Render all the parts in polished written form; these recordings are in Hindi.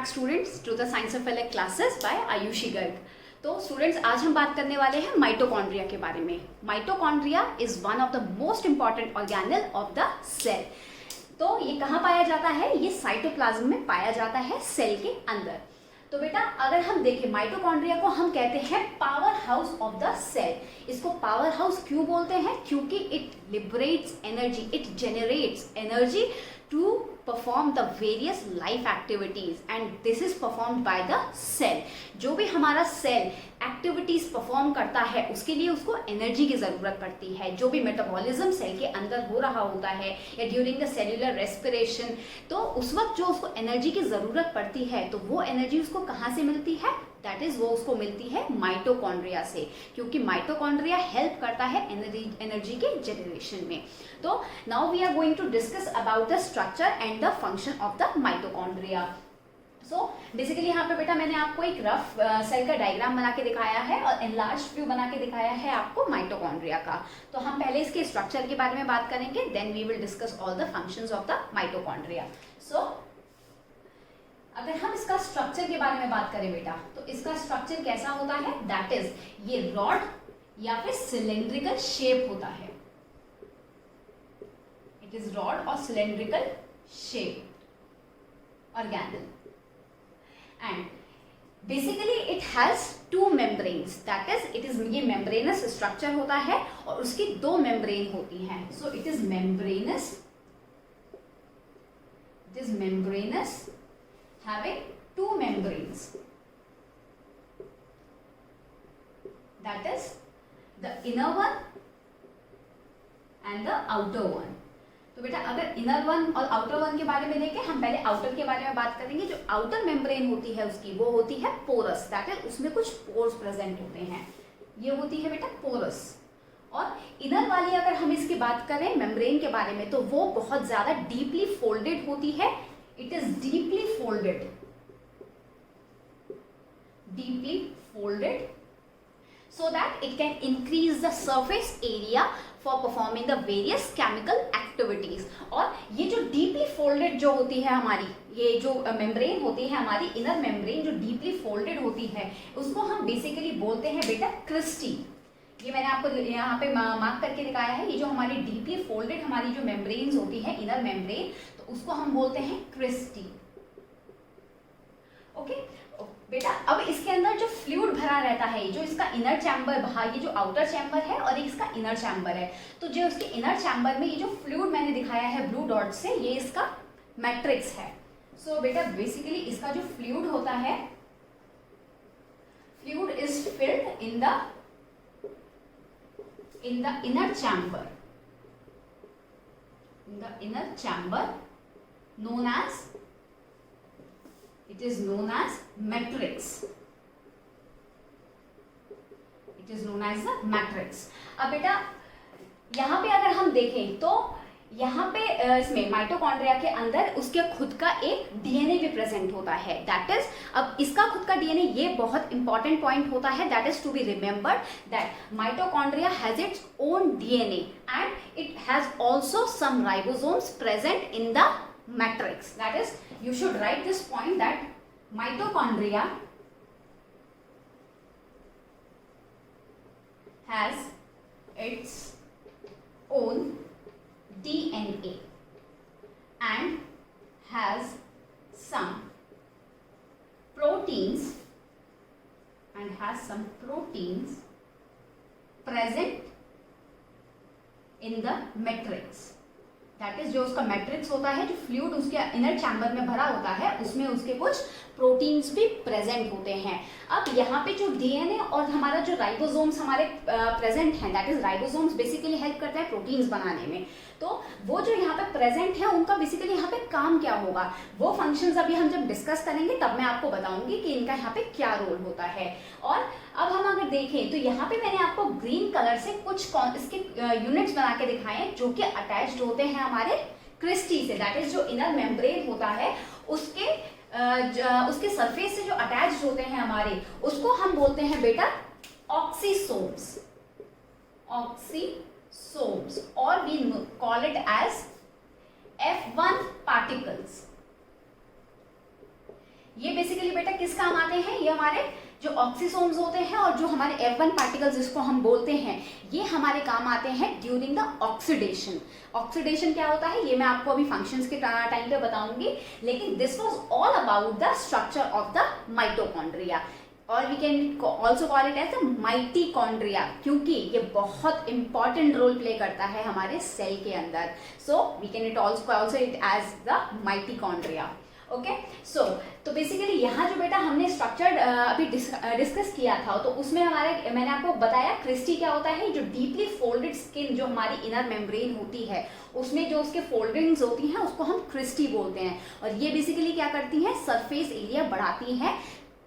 Back students to the science of अलग क्लासेस बाय आयुषी गर्ग। तो स्टूडेंट्स, आज हम बात करने वाले हैं माइटोकॉन्ड्रिया के बारे में। Mitochondria is one of the most important organelle of the cell. तो ये कहाँ पाया जाता है? ये साइटोप्लाज्म में पाया जाता है, सेल के अंदर। तो बेटा अगर हम देखें माइटोकॉन्ड्रिया को हम कहते हैं power house of the cell. इसको पावर हाउस क्यों बोलते हैं? क्योंकि it liberates energy, it generates energy to perform the various life activities and this is performed by the cell. जो भी हमारा सेल एक्टिविटीज परफॉर्म करता है उसके लिए उसको एनर्जी की जरूरत पड़ती है। जो भी मेटाबॉलिज्म सेल के अंदर हो रहा होता है या ड्यूरिंग द सेल्यूलर रेस्पिरेशन, तो उस वक्त जो उसको एनर्जी की जरूरत पड़ती है तो वो एनर्जी उसको कहाँ से मिलती है? दैट इज वो उसको मिलती है माइटोकॉन्ड्रिया से, क्योंकि माइटोकॉन्ड्रिया हेल्प करता है एनर्जी के जनरेशन में। तो now we are going to discuss about the structure and the function of the mitochondria. So basically यहाँ पे बेटा मैंने आपको एक रफ सेल का डायग्राम बना के दिखाया है और एनलार्ज व्यू बना के दिखाया है आपको माइटोकॉन्ड्रिया का। तो हम पहले इसके स्ट्रक्चर के बारे में बात करेंगे, then we will discuss all the functions of the mitochondria. So अगर हम इसका स्ट्रक्चर के बारे में बात करें बेटा, तो इसका स्ट्रक्चर कैसा होता है? दैट इज ये रॉड या फिर सिलेंड्रिकल शेप होता है। इट इज रॉड और cylindrical shape organelle and basically it has to membranes, that is it is ये मेम्ब्रेनस स्ट्रक्चर होता है और उसकी दो मेम्ब्रेन होती हैं। सो it is membranes, having two membranes, that is the inner one and the outer one. तो बेटा अगर इनर वन और आउटर वन के बारे में देखें, हम पहले आउटर के बारे में बात करेंगे। जो आउटर मेम्ब्रेन होती है उसकी वो होती है पोरस, दैट इज उसमें कुछ पोर्स प्रेजेंट होते हैं, ये होती है बेटा पोरस। और इनर वाली अगर हम इसकी बात करें मेम्ब्रेन के बारे में, तो वो बहुत ज्यादा डीपली फोल्डेड होती है। It is deeply folded so that it can increase the surface area for performing the various chemical activities. और ये जो deeply folded जो होती है हमारी, ये जो membrane होती है हमारी inner membrane जो deeply folded होती है, उसको हम basically बोलते हैं बेटा क्रिस्टी। ये मैंने आपको यहाँ पे मार्क करके दिखाया है। ये जो हमारी डीपली फोल्डेड हमारी जो मेम्ब्रेन्स होती है इनर मेम्ब्रेन, तो उसको हम बोलते हैं क्रिस्टी। ओके बेटा, अब इसके अंदर जो फ्लूइड भरा रहता है, जो इसका इनर चैम्बर बाहर, ये जो आउटर चैम्बर है और इसका इनर चैम्बर है, तो जो इसके इनर चैम्बर में ये जो फ्लूइड मैंने दिखाया है ब्लू डॉट से, ये इसका मैट्रिक्स है। सो बेटा बेसिकली इसका जो फ्लूइड होता है, fluid is filled in the inner chamber, known as matrix. It is known as the matrix. अब बेटा यहाँ पे अगर हम देखें तो यहाँ पे इसमें माइटोकॉन्ड्रिया के अंदर उसके खुद का एक डीएनए भी प्रेजेंट होता है। दैट इज, अब इसका खुद का डीएनए, ये बहुत इंपॉर्टेंट पॉइंट होता है। That is to be remembered that mitochondria has its own DNA and it has also some ribosomes present in the matrix. That is, you should write this point that mitochondria has its own DNA and has some proteins present in the matrix. That is जो उसका मैट्रिक्स होता है, जो फ्लूइड उसके इनर चैम्बर में भरा होता है, उसमें उसके कुछ प्रोटीन्स भी प्रेजेंट होते हैं। अब यहाँ पे जो डीएनए और हमारा जो राइबोसोम्स हमारे प्रेजेंट हैं, that is ribosomes basically help करता है प्रोटीन्स बनाने में। तो वो जो यहाँ पे प्रेजेंट है उनका बेसिकली यहाँ पे काम क्या होगा, वो फंक्शंस अभी हम जब डिस्कस करेंगे तब मैं आपको बताऊंगी कि इनका यहाँ पे क्या रोल होता है। और अब हम अगर देखें तो यहाँ पे मैंने आपको ग्रीन कलर से कुछ इसके यूनिट्स बना के दिखाए हैं जो कि अटैच्ड होते हैं हमारे क्रिस्टी से। दैट इज जो इनर मेम्ब्रेन होता है उसके सरफेस से जो अटैच्ड होते हैं हमारे, उसको हम बोलते हैं बेटा oxysomes, or we call it as F1 particles. ये बेसिकली बेटा किस काम आते हैं, ये हमारे जो ऑक्सीसोम्स होते हैं और जो हमारे F1 पार्टिकल्स जिसको हम बोलते हैं, ये हमारे काम आते हैं ड्यूरिंग द ऑक्सीडेशन। ऑक्सीडेशन क्या होता है ये मैं आपको अभी फंक्शंस के टाइम पे बताऊंगी, लेकिन this was all about the structure of the mitochondria, और we can also call it as the mitochondria, क्योंकि ये बहुत इंपॉर्टेंट रोल प्ले करता है हमारे सेल के अंदर। So we can it also it as the mitochondria. Okay, so तो बेसिकली यहाँ जो बेटा हमने स्ट्रक्चर अभी डिस्कस किया था, तो उसमें हमारे मैंने आपको बताया क्रिस्टी क्या होता है, जो डीपली फोल्डेड स्किन जो हमारी इनर मेम्ब्रेन होती है उसमें जो उसके फोल्डिंग्स होती हैं उसको हम क्रिस्टी बोलते हैं, और ये बेसिकली क्या करती हैं, सरफेस एरिया बढ़ाती हैं,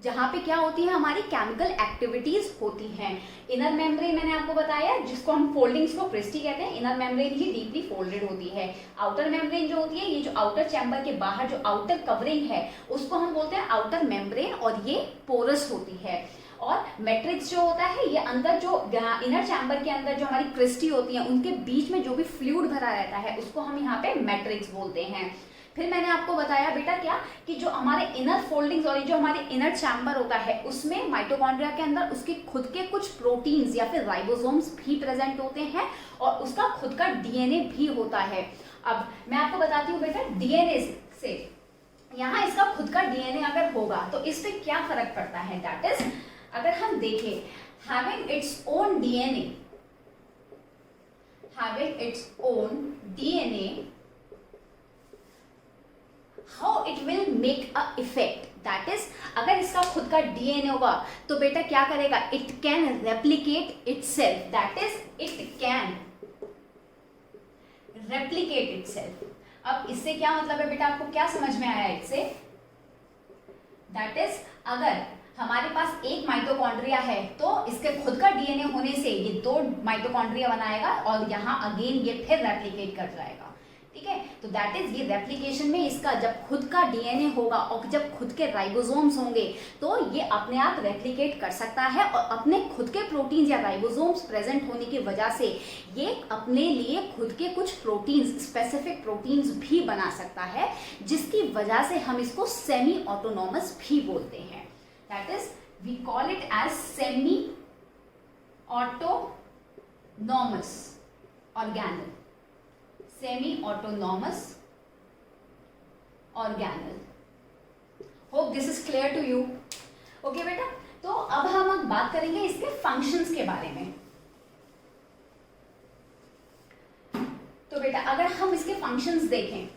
जहाँ पे क्या होती है हमारी केमिकल एक्टिविटीज होती हैं। इनर मेम्ब्रेन मैंने आपको बताया जिसको हम फोल्डिंग्स को क्रिस्टी कहते हैं, इनर मेम्ब्रेन ही डीपली फोल्डेड होती है। आउटर मेम्ब्रेन जो होती है, ये जो आउटर चैम्बर के बाहर जो आउटर कवरिंग है उसको हम बोलते हैं आउटर मेम्ब्रेन, और ये पोरस होती है। और मैट्रिक्स जो होता है ये अंदर जो इनर चैम्बर के अंदर जो हमारी क्रिस्टी होती है उनके बीच में जो भी फ्लूइड भरा रहता है उसको हम यहाँ पे मैट्रिक्स बोलते हैं। फिर मैंने आपको बताया बेटा क्या कि जो हमारे इनर फोल्डिंग्स और जो हमारे इनर चैम्बर होता है उसमें माइटोकॉन्ड्रिया के अंदर उसके खुद के कुछ प्रोटीन्स या फिर राइबोसोम्स भी प्रेजेंट होते हैं, और उसका खुद का डीएनए भी होता है। अब मैं आपको बताती हूँ बेटा डीएनए से, यहाँ इसका खुद का डीएनए अगर होगा तो इस पे क्या फर्क पड़ता है, दैट इज अगर हम देखें having its own DNA how it will make a effect, that is अगर इसका खुद का डीएनए होगा तो बेटा क्या करेगा, it can replicate itself, that is it can replicate itself. अब इससे क्या मतलब है बेटा, आपको क्या समझ में आया इससे, दैट इज अगर हमारे पास एक माइटोकॉन्ड्रिया है तो इसके खुद का डीएनए होने से ये दो माइटोकॉन्ड्रिया बनाएगा और यहाँ अगेन ये फिर रेप्लिकेट कर जाएगा, ठीक है। तो दैट इज ये रेप्लिकेशन में इसका जब खुद का डीएनए होगा और जब खुद के राइबोसोम्स होंगे तो ये अपने आप रेप्लिकेट कर सकता है, और अपने खुद के प्रोटीन्स या राइबोसोम्स प्रेजेंट होने की वजह से ये अपने लिए खुद के कुछ प्रोटीन्स, स्पेसिफिक प्रोटीन्स भी बना सकता है, जिसकी वजह से हम इसको सेमी ऑटोनॉमस भी बोलते हैं। That is we call it as semi autonomous organelle, semi autonomous organelle. Hope this is clear to you. Okay बेटा, तो अब हम बात करेंगे इसके फंक्शंस के बारे में। तो बेटा अगर हम इसके फंक्शंस देखें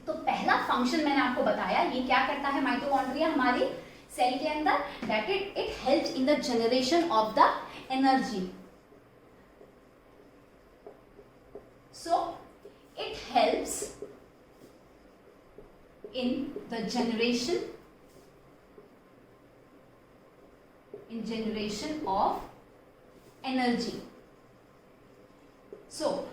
तो पहला फंक्शन मैंने आपको बताया, ये क्या करता है माइटोकॉन्ड्रिया हमारी सेल के अंदर, that it helps in the generation of the energy. So it helps in the generation of energy. So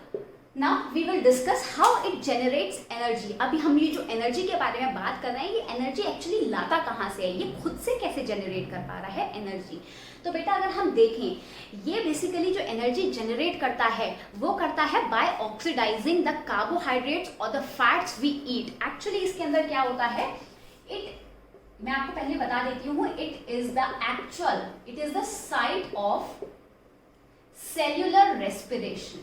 now we will discuss how it generates energy. अभी हम ये जो एनर्जी के बारे में बात कर रहे हैं, ये एनर्जी एक्चुअली लाता कहाँ से है, ये खुद से कैसे जनरेट कर पा रहा है एनर्जी। तो बेटा अगर हम देखें, ये बेसिकली जो एनर्जी जनरेट करता है वो करता है बाय ऑक्सीडाइजिंग द कार्बोहाइड्रेट्स और the fats we eat. Actually इसके अंदर क्या होता है, मैं आपको पहले बता देती हूँ, it is the site of cellular respiration,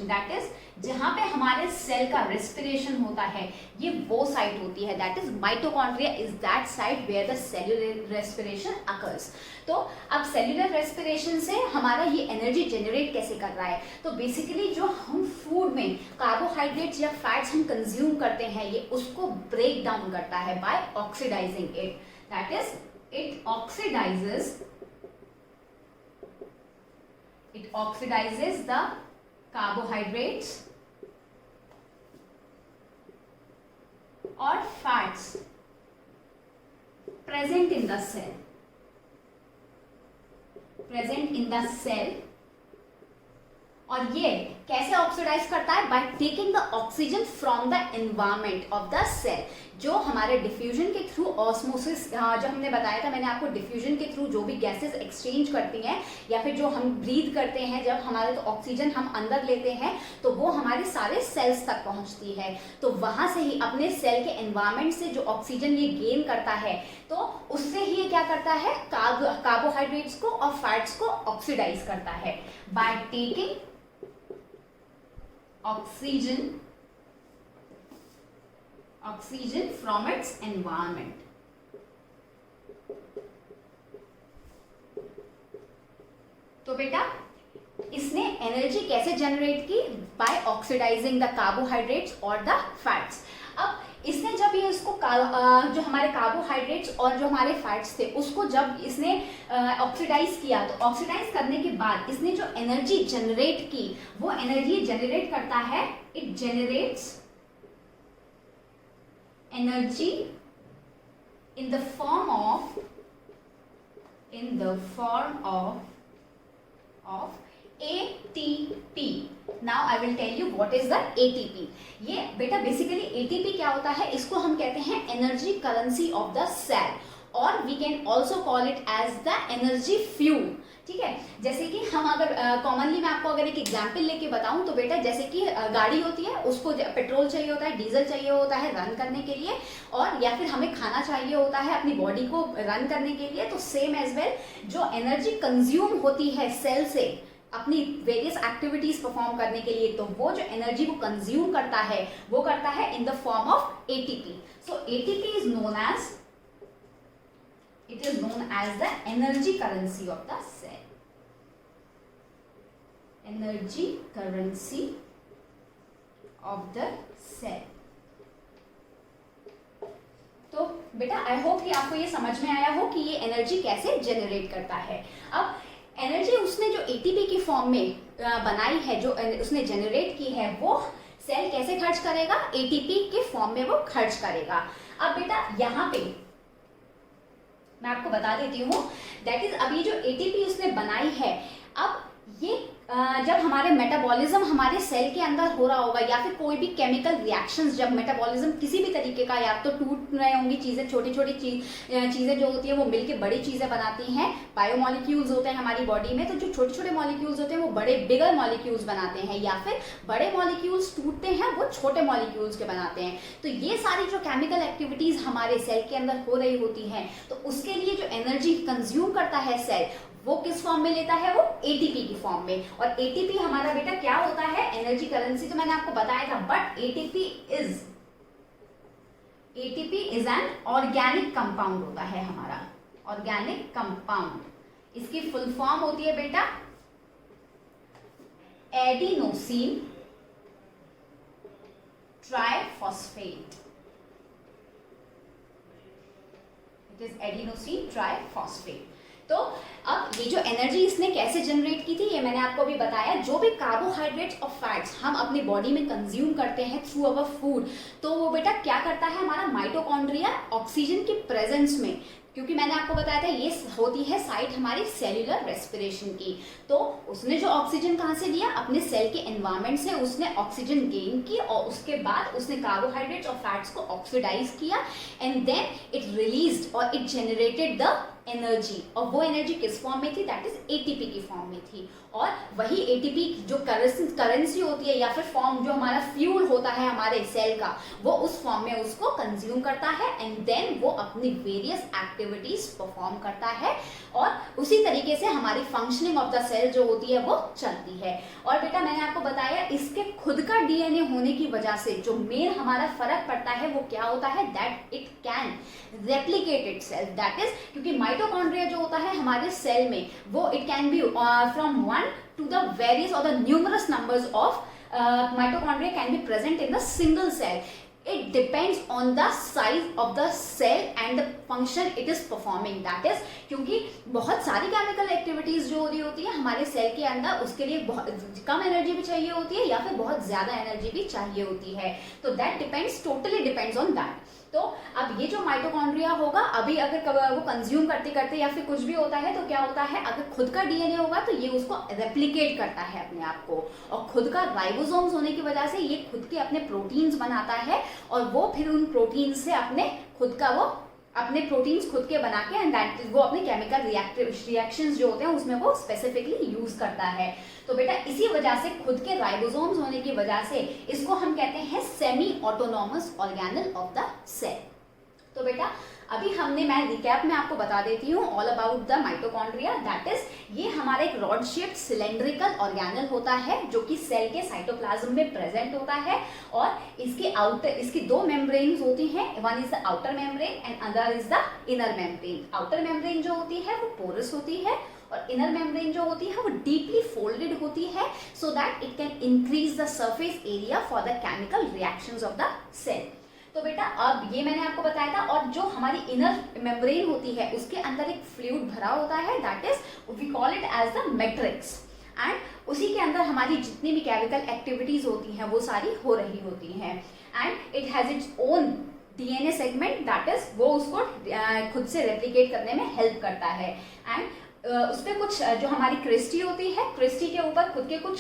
that is जहां पे हमारे सेल का रेस्पिरेशन होता है, ये वो साइट होती है, that is mitochondria is that site where the cellular respiration occurs. तो अब सेल्यूलर रेस्पिरेशन से हमारा ये एनर्जी जनरेट कैसे कर रहा है, तो बेसिकली जो हम फूड में कार्बोहाइड्रेट्स या फैट्स हम कंज्यूम करते हैं, ये उसको ब्रेक डाउन करता है by oxidising it, that is it oxidizes the carbohydrates or fats present in the cell, और ये कैसे ऑक्सीडाइज करता है, by taking the oxygen from the environment of the cell. जो हमारे डिफ्यूजन के थ्रू ऑस्मोसिस, जो हमने बताया था मैंने आपको, डिफ्यूजन के थ्रू जो भी गैसेस एक्सचेंज करती हैं या फिर जो हम ब्रीथ करते हैं, जब हमारे तो ऑक्सीजन हम अंदर लेते हैं तो वो हमारे सारे सेल्स तक पहुंचती है। तो वहां से ही अपने सेल के एनवायरमेंट से जो ऑक्सीजन ये गेन करता है तो उससे ही ये क्या करता है, कार्बोहाइड्रेट्स को और फैट्स को ऑक्सीडाइज करता है by taking oxygen from its environment. तो बेटा इसने एनर्जी कैसे जनरेट की, बाय ऑक्सीडाइजिंग द कार्बोहाइड्रेट्स और द फैट्स। अब इसने जब ये इसको जो हमारे कार्बोहाइड्रेट्स और जो हमारे फैट्स थे उसको जब इसने ऑक्सीडाइज किया, तो ऑक्सीडाइज करने के बाद इसने जो एनर्जी जनरेट की वो एनर्जी जनरेट करता है, it generates energy in the form of ATP. Now I will tell you what is the ATP. ये बेटा बेसिकली ATP क्या होता है, इसको हम कहते हैं energy currency of the cell, और we can also call it as the energy fuel. ठीक है, जैसे कि हम अगर कॉमनली मैं आपको अगर एक एग्जांपल लेके बताऊं तो बेटा जैसे कि गाड़ी होती है, उसको पेट्रोल चाहिए होता है, डीजल चाहिए होता है रन करने के लिए, और या फिर हमें खाना चाहिए होता है अपनी बॉडी को रन करने के लिए। तो सेम एज वेल जो एनर्जी कंज्यूम होती है सेल से अपनी वेरियस एक्टिविटीज परफॉर्म करने के लिए, तो वो जो एनर्जी को कंज्यूम करता है वो करता है in the form of ATP. So ATP is known as the energy currency of the cell, energy currency of the cell. तो बेटा आई होप कि आपको ये समझ में आया हो कि ये एनर्जी कैसे जनरेट करता है। अब एनर्जी उसने जो एटीपी की फॉर्म में बनाई है, जो उसने जनरेट की है, वो सेल कैसे खर्च करेगा, एटीपी के फॉर्म में वो खर्च करेगा। अब बेटा यहाँ पे मैं आपको बता देती हूँ, दैट इज अभी जो एटीपी उसने बनाई है, अब ये जब हमारे मेटाबॉलिज्म हमारे सेल के अंदर हो रहा होगा या फिर कोई भी केमिकल रिएक्शंस, जब मेटाबॉलिज्म किसी भी तरीके का, या तो टूट रहे होंगी चीजें, छोटी छोटी चीजें जो होती है वो मिलके बड़ी चीजें बनाती हैं, बायोमॉलिक्यूल्स होते हैं हमारी बॉडी में, तो जो छोटे छोटे मॉलिक्यूल्स होते हैं वो बड़े बिगर मॉलिक्यूल्स बनाते हैं, या फिर बड़े मॉलिक्यूल्स टूटते हैं वो छोटे मॉलिक्यूल्स के बनाते हैं। तो ये सारी जो केमिकल एक्टिविटीज हमारे सेल के अंदर हो रही होती हैं, तो उसके लिए जो एनर्जी कंज्यूम करता है सेल, वो किस फॉर्म में लेता है, वो एटीपी की फॉर्म में। और एटीपी हमारा बेटा क्या होता है, एनर्जी करेंसी, तो मैंने आपको बताया था, but ATP is an organic compound होता है हमारा, ऑर्गेनिक कंपाउंड। इसकी फुल फॉर्म होती है बेटा adenosine triphosphate, it is adenosine triphosphate. तो अब ये जो एनर्जी इसने कैसे जनरेट की थी ये मैंने आपको अभी बताया। जो भी कार्बोहाइड्रेट्स और फैट्स हम अपनी बॉडी में कंज्यूम करते हैं थ्रू अवर फूड, तो वो बेटा क्या करता है, हमारा माइटोकॉन्ड्रिया ऑक्सीजन की प्रेजेंस में, क्योंकि मैंने आपको बताया था ये होती है साइट हमारी सेल्यूलर रेस्पिरेशन की, तो उसने जो ऑक्सीजन कहाँ से लिया, अपने सेल के एनवायरनमेंट से उसने ऑक्सीजन गेन की, और उसके बाद उसने कार्बोहाइड्रेट्स और फैट्स को ऑक्सीडाइज किया, एंड देन इट रिलीज्ड और इट जनरेटेड द एनर्जी। और वो एनर्जी किस फॉर्म में थी, दैट इज एटीपी की फॉर्म में थी। और वही एटीपी जो करेंसी होती है या फिर फॉर्म जो हमारा फ्यूल होता है हमारे सेल का, वो उस फॉर्म में उसको कंज्यूम करता है, एंड देन वो अपनी वेरियस एक्टिविटीज परफॉर्म करता है, और उसी तरीके से हमारी फंक्शनिंग ऑफ द सेल जो होती है वो चलती है। और बेटा मैंने आपको बताया इसके खुद का डीएनए होने की वजह से जो मेन हमारा फर्क पड़ता है वो क्या होता है, that it can replicate itself, that is क्योंकि माइटोकॉन्ड्रिया जो होता है हमारे सेल में, वो it can be from 1 to the various or the numerous numbers of mitochondria can be present in the single cell. It depends on the size of the cell and the function it is performing. That is क्योंकि बहुत सारी केमिकल एक्टिविटीज जो हो रही होती है हमारे सेल के अंदर, उसके लिए बहुत कम एनर्जी भी चाहिए होती है या फिर बहुत ज्यादा एनर्जी भी चाहिए होती है, तो that depends, totally depends on that. तो अब ये जो माइटोकॉन्ड्रिया होगा, अभी अगर वो कंज्यूम करते करते या फिर कुछ भी होता है तो क्या होता है, अगर खुद का डीएनए होगा तो ये उसको रेप्लिकेट करता है अपने आप को, और खुद का राइबोसोम्स होने की वजह से ये खुद के अपने प्रोटीन्स बनाता है, और वो फिर उन प्रोटीन्स से अपने प्रोटीन्स खुद के बना के एंड दैट वो अपने केमिकल रिएक्शंस जो होते हैं उसमें वो स्पेसिफिकली यूज करता है। तो बेटा इसी वजह से खुद के राइबोसोम्स होने की वजह से इसको हम कहते हैं semi autonomous organelle of the cell. तो बेटा अभी मैं रिकैप में आपको बता देती हूँ all about the mitochondria. That is ये हमारा एक रॉड शेप्ड सिलेंड्रिकल ऑर्गेनल होता है जो कि सेल के साइटोप्लाज्म में प्रेजेंट होता है, और इसकी दो मेम्ब्रेन्स होती हैं, one is the outer membrane and other is the inner membrane. Outer membrane जो होती है वो पोरस होती है, और इनर मेम्ब्रेन जो होती है वो डीपली फोल्डेड होती है, so that it can increase the surface area for the chemical reactions of the cell. तो बेटा अब ये मैंने आपको बताया था, और जो हमारी इनर मेम्ब्रेन होती है उसके अंदर एक फ्लूइड भरा होता है, that is we call it as the matrix, and उसी के अंदर हमारी जितनी भी केमिकल एक्टिविटीज होती हैं वो सारी हो रही होती हैं, and it has its own DNA segment, that is वो उसको खुद से रेप्लिकेट करने में हेल्प करता है, एंड उस पर कुछ जो हमारी क्रिस्टी होती है, क्रिस्टी के ऊपर खुद के कुछ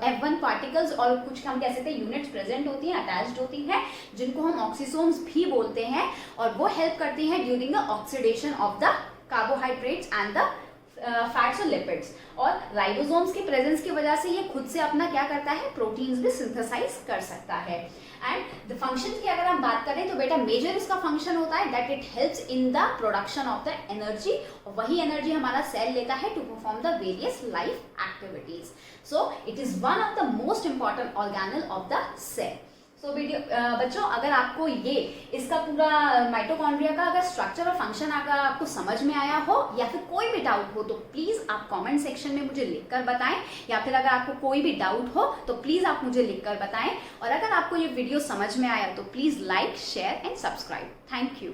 F1 पार्टिकल्स और कुछ हम कह सकते हैं यूनिट्स प्रेजेंट होती हैं, अटैच्ड होती हैं, जिनको हम ऑक्सीसोम्स भी बोलते हैं, और वो हेल्प करती हैं during the oxidation of the carbohydrates and the fats और लिपिड्स। और राइबोसोम्स की प्रेजेंस की वजह से ये खुद से अपना क्या करता है, प्रोटीन्स भी सिंथेसाइज कर सकता है। एंड द फंक्शन की अगर हम बात करें तो बेटा मेजर इसका फंक्शन होता है that it helps in the production of the energy, और वही एनर्जी हमारा सेल लेता है to perform the various life activities. So it is one of the most important organelle of the cell. So बच्चों अगर आपको इसका पूरा माइटोकॉन्ड्रिया का अगर स्ट्रक्चर और फंक्शन अगर आपको समझ में आया हो, या फिर कोई भी डाउट हो, तो प्लीज आप कमेंट सेक्शन में मुझे लिखकर बताएं, या फिर अगर आपको कोई भी डाउट हो तो प्लीज आप मुझे लिखकर बताएं, और अगर आपको ये वीडियो समझ में आया तो please like, share and subscribe. Thank you.